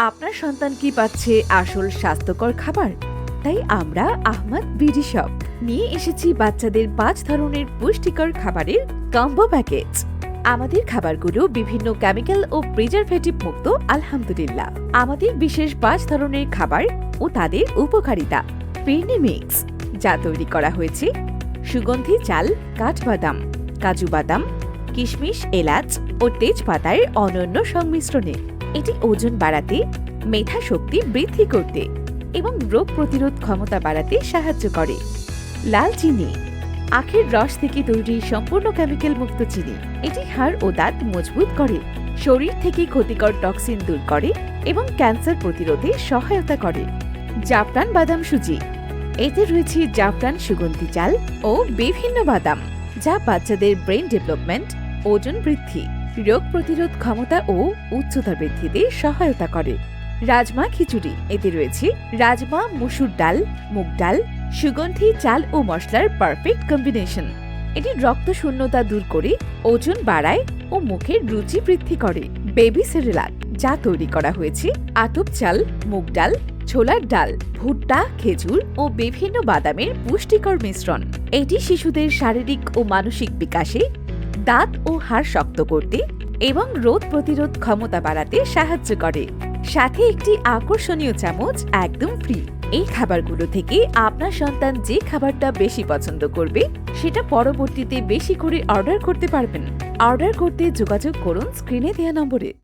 আপনার সন্তান কি পাচ্ছে আসল স্বাস্থ্যকর খাবার? তাই আমরা আহমাদ বিডি শপ নিয়ে এসেছি বাচ্চাদের 5 ধরনের পুষ্টিকর খাবারের কম্বো প্যাকেজ। আমাদের খাবারগুলো বিভিন্ন কেমিক্যাল ও প্রিজারভেটিভ মুক্ত আলহামদুলিল্লাহ। আমাদের বিশেষ 5 ধরনের খাবার ও তাদের উপকারিতা। ফিরনি মিক্স, যা তৈরি করা হয়েছে সুগন্ধি চাল, কাঠবাদাম, কাজু বাদাম, কিশমিশ, এলাচ ও তেজপাতার অনন্য সংমিশ্রণে। এটি ওজন বাড়াতে, মেধা শক্তি বৃদ্ধি করতে এবং রোগ প্রতিরোধ ক্ষমতা বাড়াতে সাহায্য করে। লাল চিনি, আখের রস থেকে তৈরি সম্পূর্ণ কেমিক্যাল মুক্ত চিনি। এটি হাড় ও দাঁত মজবুত করে, শরীর থেকে ক্ষতিকর টক্সিন দূর করে এবং ক্যান্সার প্রতিরোধে সহায়তা করে। জাফরান বাদাম সুজি, এতে রয়েছে জাফরান সুগন্ধি চাল ও বিভিন্ন বাদাম, যা বাচ্চাদের ব্রেন ডেভেলপমেন্ট, ওজন বৃদ্ধি, রোগ প্রতিরোধ ক্ষমতা ও উচ্চতা বৃদ্ধিতে সহায়তা করে। রাজমা খিচুড়ি, এতে রয়েছে রাজমা, মসুর ডাল, মুগ ডাল, সুগন্ধি চাল ও মশলার পারফেক্ট কম্বিনেশন। এটি রক্ত শূন্যতা দূর করে, ওজন বাড়ায় ও মুখের রুচি বৃদ্ধি করে। বেবি সেরেলাক, যা তৈরি করা হয়েছে আতপ চাল, মুগ ডাল, ছোলার ডাল, ভুট্টা, খেজুর ও বিভিন্ন বাদামের পুষ্টিকর মিশ্রণ। এটি শিশুদের শারীরিক ও মানসিক বিকাশে, দাঁত ও হাড় শক্ত করতে এবং রোগ প্রতিরোধ ক্ষমতা বাড়াতে সাহায্য করে। সাথে একটি আকর্ষণীয় চামচ একদম ফ্রি। এই খাবারগুলো থেকে আপনার সন্তান যে খাবারটা বেশি পছন্দ করবে সেটা পরবর্তীতে বেশি করে অর্ডার করতে পারবেন। অর্ডার করতে যোগাযোগ করুন স্ক্রিনে দেওয়া নম্বরে।